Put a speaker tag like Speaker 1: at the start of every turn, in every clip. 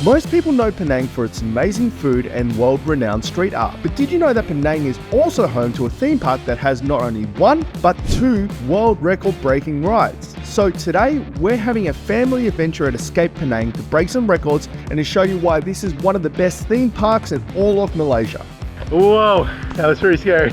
Speaker 1: Most people know Penang for its amazing food and world-renowned street art, but did you know that Penang is also home to a theme park that has not only one, but two world record-breaking rides? So today, we're having a family adventure at ESCAPE Penang to break some records and to show you why this is one of the best theme parks in all of Malaysia.
Speaker 2: Whoa, that was pretty scary.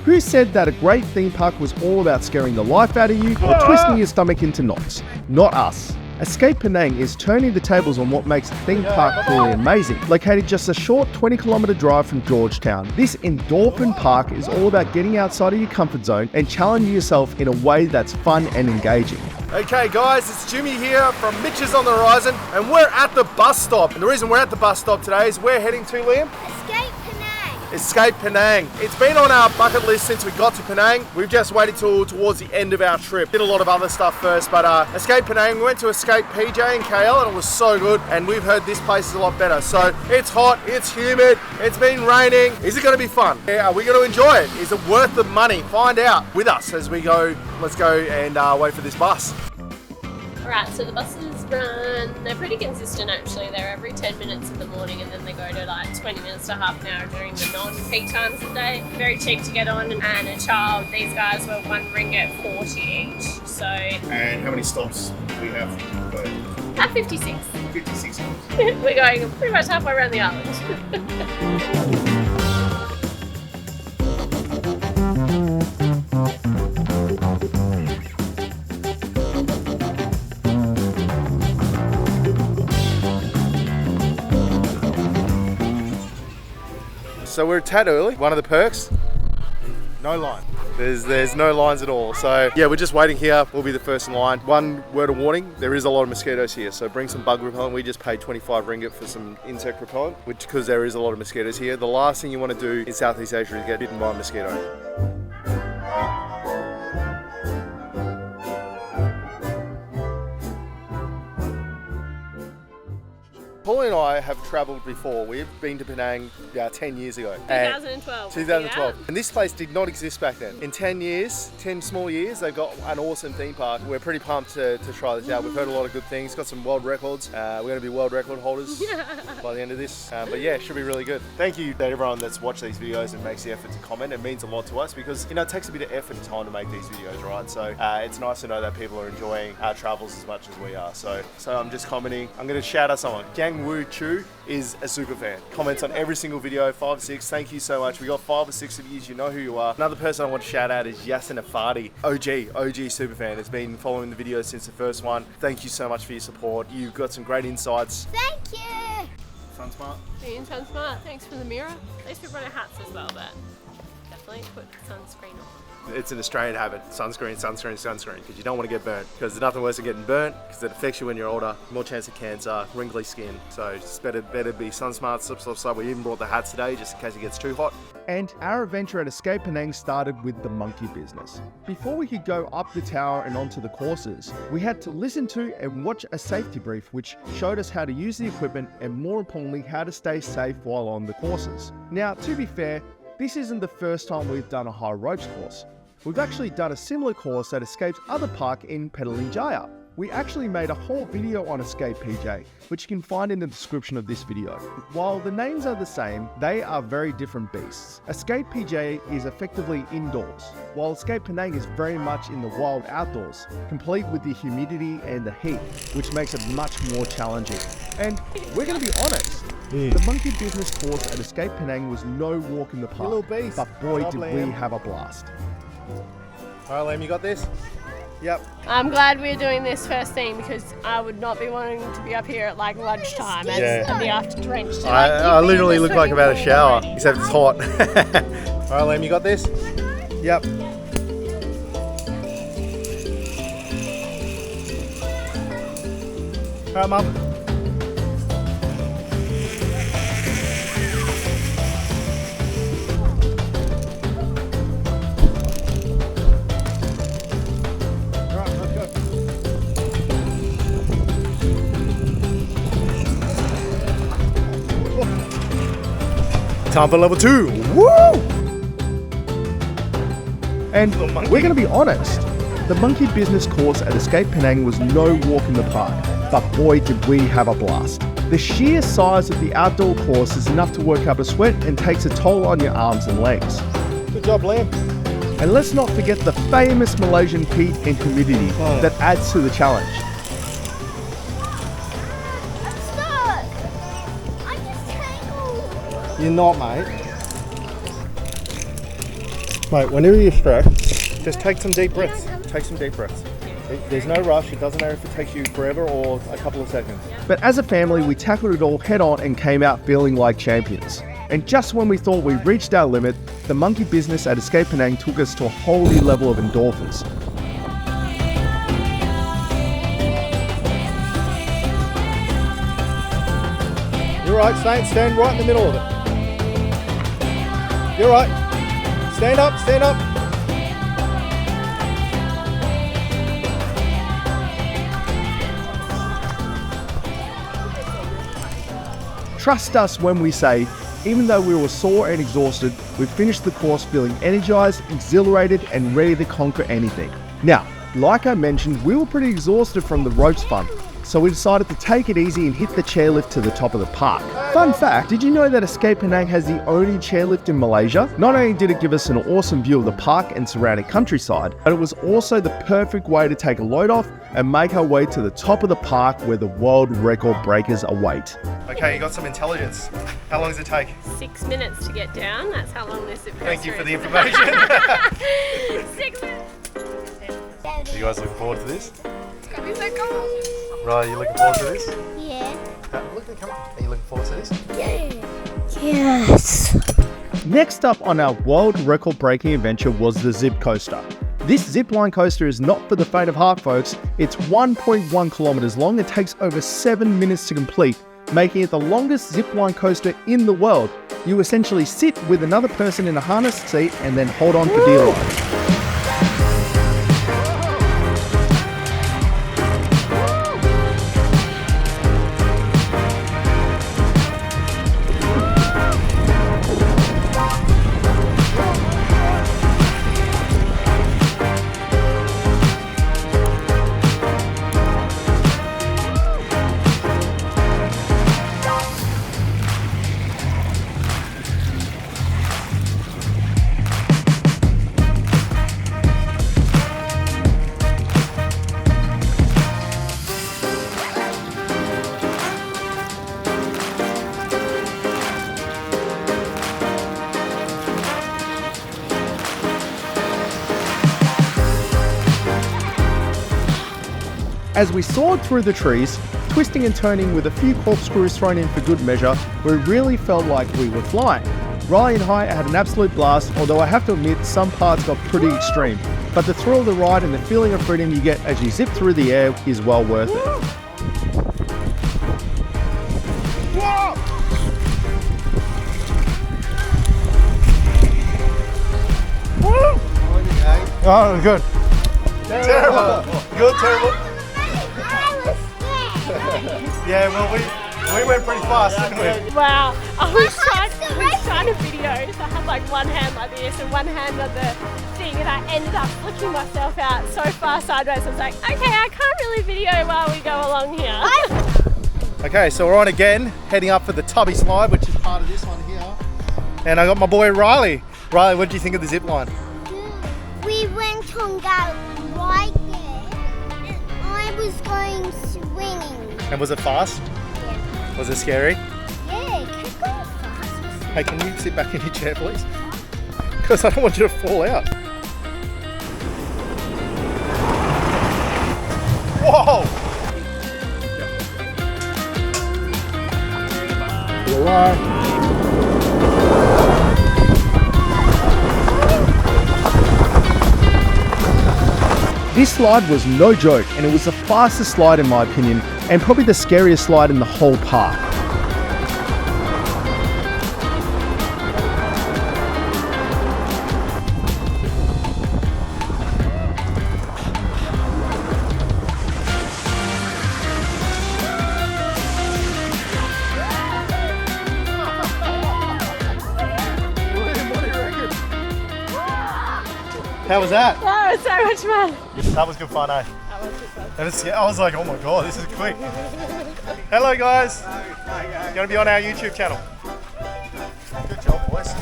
Speaker 1: Who said that a great theme park was all about scaring the life out of you or twisting your stomach into knots? Not us. ESCAPE Penang is turning the tables on what makes a theme park truly amazing. Located just a short 20-kilometer drive from Georgetown, this endorphin park is all about getting outside of your comfort zone and challenging yourself in a way that's fun and engaging.
Speaker 3: Okay guys, it's Jimmy here from Mitch's on the Horizon, and we're at the bus stop. And the reason we're at the bus stop today is we're heading to, Liam?
Speaker 4: ESCAPE Penang.
Speaker 3: ESCAPE Penang. It's been on our bucket list since we got to Penang. We've just waited till towards the end of our trip. Did a lot of other stuff first, but ESCAPE Penang, we went to ESCAPE PJ in KL and it was so good, and we've heard this place is a lot better. So it's hot, it's humid, it's been raining. Is it going to be fun? Are we going to enjoy it? Is it worth the money? Find out with us as we go. Let's go and wait for this bus.
Speaker 5: Alright, so the buses run, they're pretty consistent actually. They're every 10 minutes in the morning and then they go to like 20 minutes to half an hour during the non-peak times of the day. Very cheap to get on, and a child, these guys were $1.40 each. So.
Speaker 3: And how many stops do we have?
Speaker 5: At 56.
Speaker 3: 56 stops.
Speaker 5: We're going pretty much halfway around the island.
Speaker 3: So we're a tad early. One of the perks, no line. There's no lines at all. So yeah, we're just waiting here. We'll be the first in line. One word of warning, there is a lot of mosquitoes here. So bring some bug repellent. We just paid 25 ringgit for some insect repellent, which because there is a lot of mosquitoes here. The last thing you want to do in Southeast Asia is get bitten by a mosquito. Paulie and I have travelled before. We've been to Penang 10 years ago.
Speaker 5: 2012.
Speaker 3: 2012. And this place did not exist back then. In 10 years, 10 small years, they've got an awesome theme park. We're pretty pumped to try this out. We've heard a lot of good things. Got some world records. We're going to be world record holders by the end of this. But yeah, it should be really good. Thank you to everyone that's watched these videos and makes the effort to comment. It means a lot to us because, you know, it takes a bit of effort and time to make these videos, right? So it's nice to know that people are enjoying our travels as much as we are. So I'm just commenting. I'm going to shout out someone. Wu Chu is a super fan. Comments on every single video, 5 or 6. Thank you so much. We got 5 or 6 of you. You know who you are. Another person I want to shout out is Yasin Afadi, OG super fan. Has been following the videos since the first one. Thank you so much for your support. You've got some great insights.
Speaker 4: Thank you.
Speaker 3: Sun smart.
Speaker 5: Being sun smart. Thanks for the mirror. At least we've run our hats as well, but definitely put sunscreen on.
Speaker 3: It's an Australian habit, sunscreen, because you don't want to get burnt. Because there's nothing worse than getting burnt, because it affects you when you're older, more chance of cancer, wrinkly skin. So it's better be sun smart, slip. We even brought the hats today, just in case it gets too hot.
Speaker 1: And our adventure at ESCAPE Penang started with the monkey business. Before we could go up the tower and onto the courses, we had to listen to and watch a safety brief which showed us how to use the equipment and more importantly, how to stay safe while on the courses. Now, to be fair, this isn't the first time we've done a high ropes course. We've actually done a similar course at ESCAPE's other park in Petaling. We actually made a whole video on ESCAPE PJ, which you can find in the description of this video. While the names are the same, they are very different beasts. ESCAPE PJ is effectively indoors, while ESCAPE Penang is very much in the wild outdoors, complete with the humidity and the heat, which makes it much more challenging. And we're going to be honest, the monkey business course at ESCAPE Penang was no walk in the park, but boy did we have a blast.
Speaker 3: All right, Liam, you got this? Yep.
Speaker 5: I'm glad we're doing this first thing because I would not be wanting to be up here at like lunchtime and be after drenched.
Speaker 3: I literally look like I'm about to shower, except it's hot. All right, Liam, you got this? Yep. All right, Mum. Time for level 2. Woo!
Speaker 1: And we're going to be honest, the monkey business course at ESCAPE Penang was no walk in the park, but boy did we have a blast. The sheer size of the outdoor course is enough to work up a sweat and takes a toll on your arms and legs.
Speaker 3: Good job, Liam.
Speaker 1: And let's not forget the famous Malaysian heat and humidity that adds to the challenge.
Speaker 4: I'm stuck. I'm just tangled.
Speaker 3: You're not, mate. Mate, whenever you're stressed, just take some deep breaths. Take some deep breaths. There's no rush. It doesn't matter if it takes you forever or a couple of seconds.
Speaker 1: But as a family, we tackled it all head on and came out feeling like champions. And just when we thought we reached our limit, the monkey business at ESCAPE Penang took us to a whole new level of endorphins.
Speaker 3: You're right, stand right in the middle of it. You're right. Stand up, stand up.
Speaker 1: Trust us when we say, even though we were sore and exhausted, we finished the course feeling energized, exhilarated, and ready to conquer anything. Now, like I mentioned, we were pretty exhausted from the ropes fun, so we decided to take it easy and hit the chairlift to the top of the park. Fun fact, did you know that ESCAPE Penang has the only chairlift in Malaysia? Not only did it give us an awesome view of the park and surrounding countryside, but it was also the perfect way to take a load off and make our way to the top of the park where the world record breakers await.
Speaker 3: Okay, you got some intelligence. How long does it take?
Speaker 5: 6 minutes to get down. That's how long this is.
Speaker 3: Thank you for the information.
Speaker 5: 6 minutes.
Speaker 3: You guys looking forward to this?
Speaker 4: It's gonna be so cool.
Speaker 3: Riley, you looking forward to this?
Speaker 4: Yeah.
Speaker 3: Look at the camera. Are you looking forward to this?
Speaker 4: Yeah. Yes.
Speaker 1: Next up on our world record breaking adventure was the zip coaster. This zipline coaster is not for the faint of heart, folks. It's 1.1 kilometers long and takes over 7 minutes to complete, making it the longest zipline coaster in the world. You essentially sit with another person in a harnessed seat and then hold on for dear life. As we soared through the trees, twisting and turning with a few corkscrews thrown in for good measure, we really felt like we were flying. Riley and I had an absolute blast, although I have to admit some parts got pretty extreme. But the thrill of the ride and the feeling of freedom you get as you zip through the air is well worth it.
Speaker 3: Oh, good. Terrible. Good, terrible.
Speaker 4: I was scared.
Speaker 3: Yeah, well, we went pretty fast, didn't we?
Speaker 5: Wow, I was trying to video, so I had like one hand like this and one hand on the thing, and I ended up flicking myself out so far sideways. I was like, okay, I can't really video while we go along here.
Speaker 3: Okay, so we're on again, heading up for the Tubby slide, which is part of this one here. And I got my boy Riley. Riley, what did you think of the zip line?
Speaker 4: We went on that right there, and I was going swinging.
Speaker 3: And was it fast?
Speaker 4: Yeah.
Speaker 3: Was it scary?
Speaker 4: Yeah, it kept going fast.
Speaker 3: Hey, can you sit back in your chair, please? Because I don't want you to fall out. Whoa! You're right.
Speaker 1: This slide was no joke, and it was the fastest slide in my opinion, and probably the scariest slide in the whole park.
Speaker 3: How was that?
Speaker 5: That was so much fun.
Speaker 3: That was good fun, eh?
Speaker 5: That was good fun.
Speaker 3: And I was like, oh my god, this is quick. Hello guys. Gonna be on our YouTube channel. Good job, boys.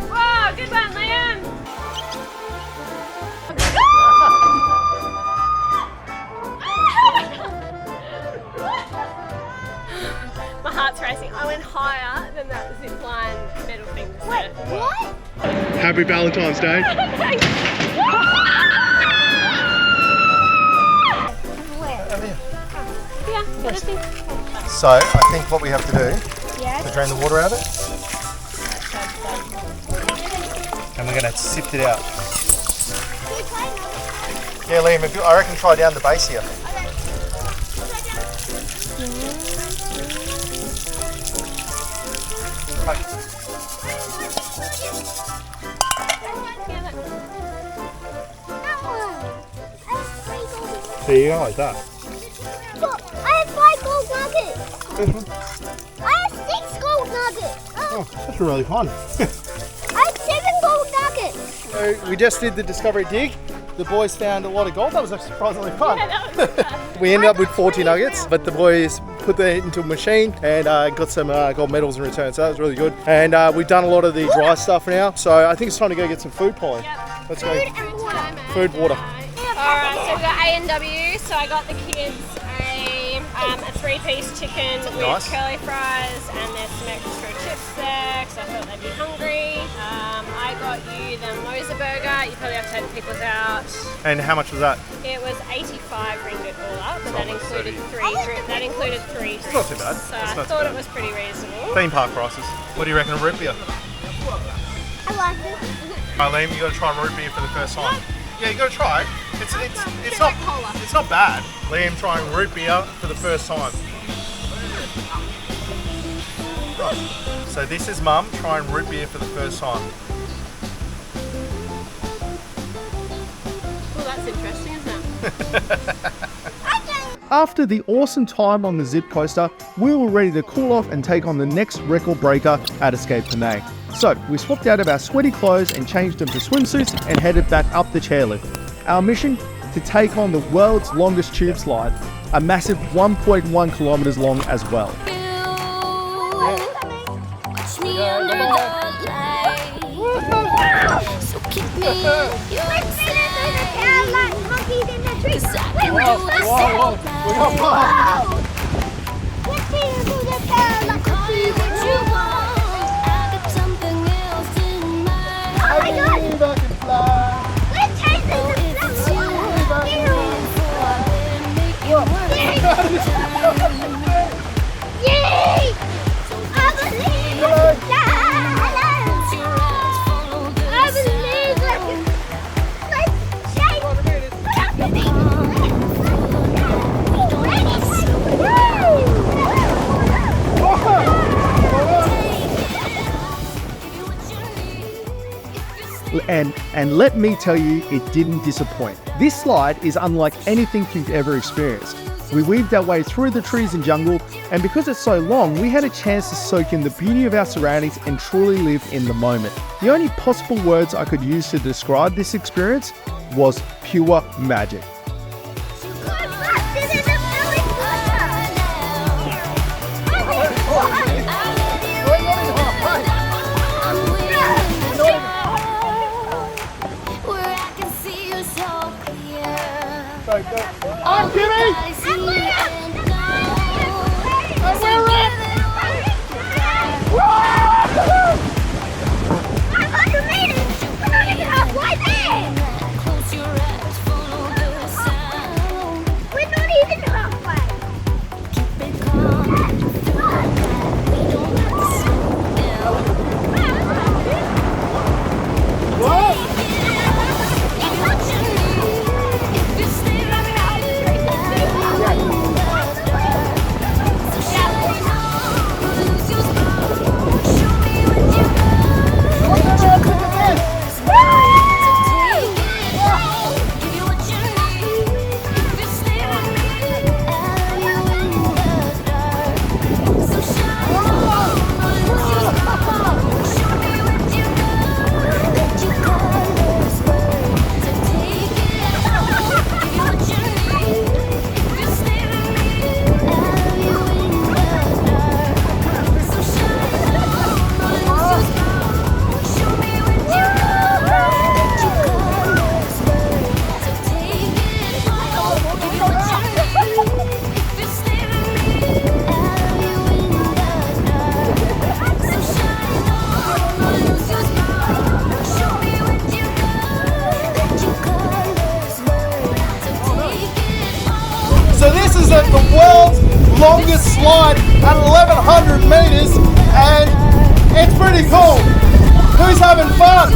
Speaker 5: Wow, good one, Liam. My heart's racing. I went higher than that zip line metal thing.
Speaker 4: Wait, what?
Speaker 1: Happy Valentine's Day.
Speaker 5: Yeah, what do you think?
Speaker 3: So I think what we have to do is
Speaker 4: Yes.
Speaker 3: drain the water out of it, and we're gonna sift it out. Yeah, Liam, I reckon try down the base here.
Speaker 2: There you go, like that.
Speaker 4: Look, I have 5 gold nuggets. I have 6 gold nuggets.
Speaker 2: Oh, that's really fun.
Speaker 4: I have 7 gold nuggets.
Speaker 3: So we just did the discovery dig. The boys found a lot of gold. That was actually surprisingly fun.
Speaker 5: Yeah, that was fun.
Speaker 3: We ended up with 40 nuggets, but the boys put that into a machine and got some gold medals in return. So that was really good. And we've done a lot of the dry stuff now. So I think it's time to go get some food, Polly.
Speaker 5: Yep.
Speaker 3: Let's go.
Speaker 5: Food,
Speaker 3: Food, water.
Speaker 5: Alright, so we got A&W. So I got the kids a 3-piece chicken with
Speaker 3: Nice.
Speaker 5: curly fries, and there's some extra chips there because I thought they'd be hungry. I got you the Moser burger. You probably have to take the pickles out.
Speaker 3: And how much was that?
Speaker 5: It was 85 ringgit all up, but that
Speaker 3: Almost
Speaker 5: included
Speaker 3: 30.
Speaker 5: that included 3 drinks.
Speaker 3: not too bad.
Speaker 5: So
Speaker 3: It's
Speaker 5: I
Speaker 3: not too
Speaker 5: thought
Speaker 3: bad.
Speaker 5: it was pretty reasonable.
Speaker 3: Theme park prices. What do you reckon of root beer?
Speaker 4: I like it.
Speaker 3: Liam, you got to try root beer for the first time. Yeah, you got to try it. It's not
Speaker 5: like cola.
Speaker 3: it's not bad. Liam trying root beer for the first time. So this is Mum trying root beer for the first time.
Speaker 5: Well, that's interesting, isn't it?
Speaker 1: After the awesome time on the zip coaster, we were ready to cool off and take on the next record breaker at ESCAPE Penang. So we swapped out of our sweaty clothes and changed them to swimsuits and headed back up the chairlift. Our mission? To take on the world's longest tube slide, a massive 1.1 kilometers long as well.
Speaker 4: Watch me under the light. So keep me in your sight. Like monkeys in the trees. 'Cause I can do it. Let's be into the town like
Speaker 6: Call it what you want. I got something else in mind.
Speaker 4: Oh my god! Let's chase
Speaker 6: Oh,
Speaker 4: it.
Speaker 6: if it's you I'm waiting for, I better make it work.
Speaker 4: Yay! I believe I can fly.
Speaker 6: Close your eyes, follow the
Speaker 4: I believe I can. Let's chase.
Speaker 1: And let me tell you, it didn't disappoint. This slide is unlike anything you've ever experienced. We weaved our way through the trees and jungle, and because it's so long, we had a chance to soak in the beauty of our surroundings and truly live in the moment. The only possible words I could use to describe this experience was pure magic.
Speaker 4: This is a really
Speaker 6: where I can see you so clear.
Speaker 3: Oh, Jimmy!
Speaker 6: I see and know.
Speaker 4: I made it! We're gonna get up right there!
Speaker 6: Close your eyes, follow the
Speaker 3: This is the world's longest slide at 1,100 meters, and it's pretty cool. Who's having fun?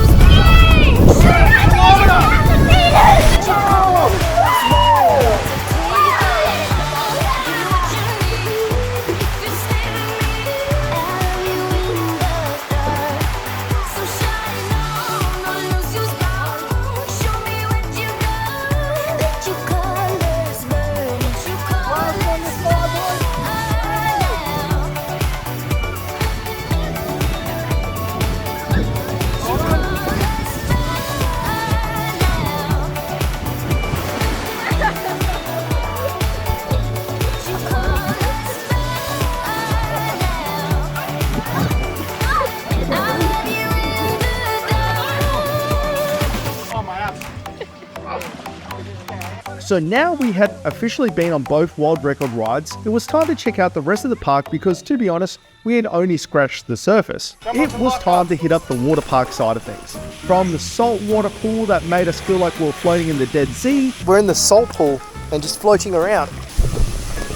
Speaker 1: So now we had officially been on both world record rides, it was time to check out the rest of the park because, to be honest, we had only scratched the surface. It was time to hit up the water park side of things. From the saltwater pool that made us feel like we were floating in the Dead Sea.
Speaker 3: We're in the salt pool and just floating around.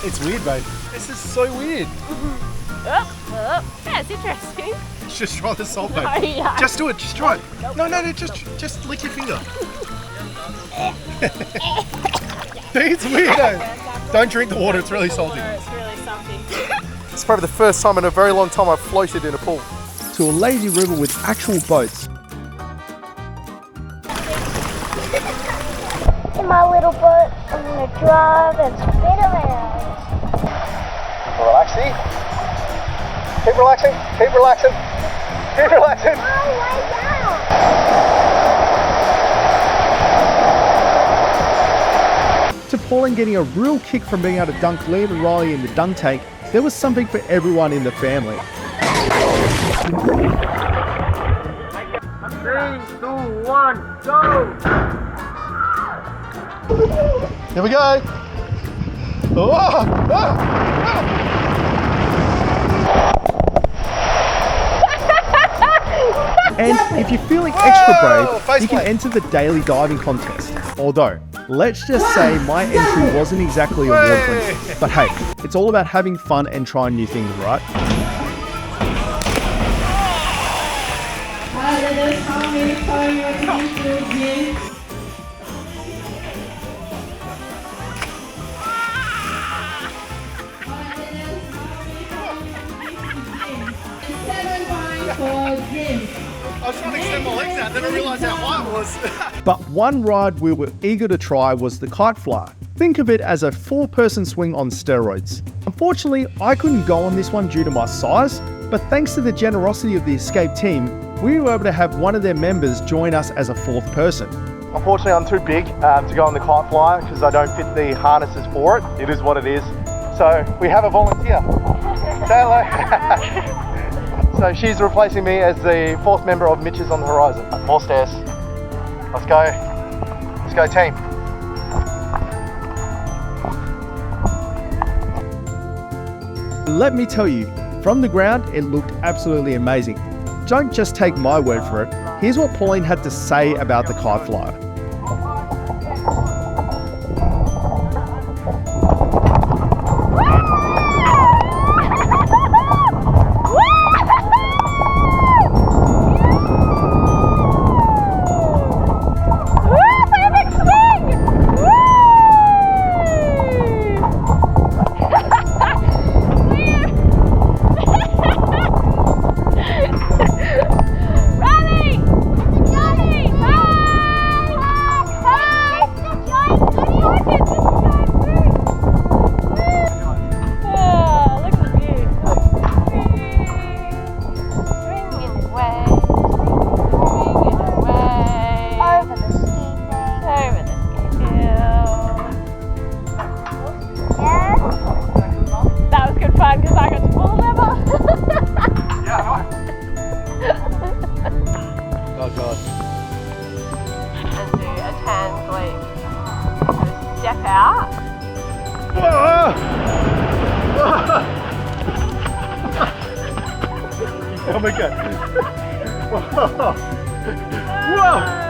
Speaker 3: It's weird, babe. This is so weird.
Speaker 5: Yeah, it's interesting.
Speaker 3: Just try the salt, babe.
Speaker 5: Oh, yeah.
Speaker 3: Just do it. Just try it. No, just lick your finger. It's weird though. Don't drink the water, it's really salty.
Speaker 5: No, it's really salty.
Speaker 3: It's probably the first time in a very long time I've floated in a pool.
Speaker 1: To a lazy river with actual boats.
Speaker 4: In my little boat, I'm gonna drive and spin around.
Speaker 3: Relaxing. Keep relaxing. Keep relaxing. Keep relaxing.
Speaker 4: Oh my God!
Speaker 1: To Pauline getting a real kick from being able to dunk Liam and Riley in the dunk tank, there was something for everyone in the family.
Speaker 7: 3, 2, 1, go!
Speaker 3: Here we go.
Speaker 1: And if you're feeling extra brave,
Speaker 3: face
Speaker 1: you can
Speaker 3: plant.
Speaker 1: enter the daily diving contest. Although, let's just say my entry wasn't exactly award-winning. But hey, it's all about having fun and trying new things, right?
Speaker 3: I was trying to extend my legs out, then I realised how high it was.
Speaker 1: But one ride we were eager to try was the Kite Flyer. Think of it as a 4-person swing on steroids. Unfortunately, I couldn't go on this one due to my size, but thanks to the generosity of the ESCAPE team, we were able to have one of their members join us as a 4th person.
Speaker 3: Unfortunately, I'm too big to go on the Kite Flyer because I don't fit the harnesses for it. It is what it is. So we have a volunteer. Say hello. So she's replacing me as the 4th member of Mitch's on the Horizon. 4 stairs. Let's go. Let's go, team.
Speaker 1: Let me tell you, from the ground, it looked absolutely amazing. Don't just take my word for it. Here's what Pauline had to say about the Kite Flyer.
Speaker 3: Oh God.
Speaker 5: And do a tan sleep. Just step out.
Speaker 3: Oh my God. Whoa.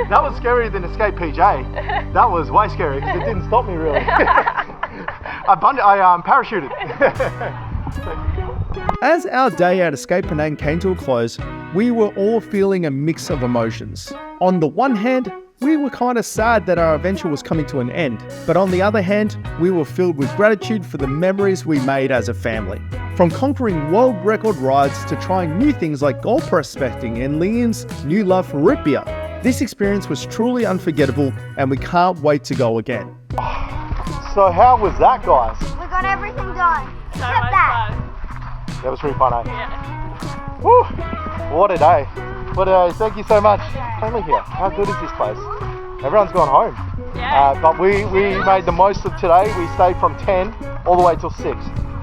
Speaker 3: That was scarier than Escape PJ. That was way scary because it didn't stop me really. I parachuted.
Speaker 1: As our day at Escape Penang came to a close, we were all feeling a mix of emotions. On the one hand, we were kind of sad that our adventure was coming to an end, but on the other hand, we were filled with gratitude for the memories we made as a family. From conquering world record rides to trying new things like gold prospecting and Liam's new love for root beer, this experience was truly unforgettable and we can't wait to go again.
Speaker 3: So how was that, guys?
Speaker 4: We got everything done.
Speaker 5: So
Speaker 4: Except
Speaker 5: much
Speaker 4: that.
Speaker 5: fun.
Speaker 3: That was pretty fun, eh?
Speaker 5: Yeah.
Speaker 3: Woo! What a day. What a day. Thank you so much. Family here. How good is this place? Everyone's gone home.
Speaker 5: Yeah.
Speaker 3: But we made the most of today. We stayed from 10 all the way till 6.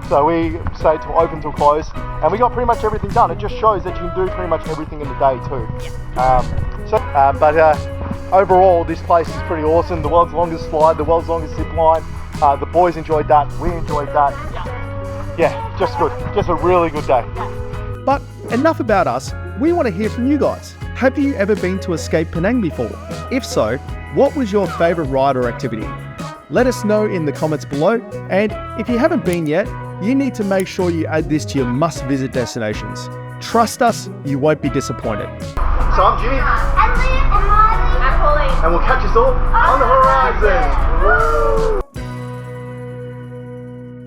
Speaker 3: So we stayed till open till close. And we got pretty much everything done. It just shows that you can do pretty much everything in the day too. Overall, this place is pretty awesome. The world's longest slide, the world's longest zip line. The boys enjoyed that. We enjoyed that. Yeah, just good. Just a really good day.
Speaker 1: But enough about us, we want to hear from you guys. Have you ever been to Escape Penang before? If so, what was your favourite ride or activity? Let us know in the comments below, and if you haven't been yet, you need to make sure you add this to your must-visit destinations. Trust us, you won't be disappointed.
Speaker 3: So I'm Jimmy,
Speaker 4: And Liam and Marley.
Speaker 5: I'm Pauline.
Speaker 3: and we'll catch us all on the horizon. Woo!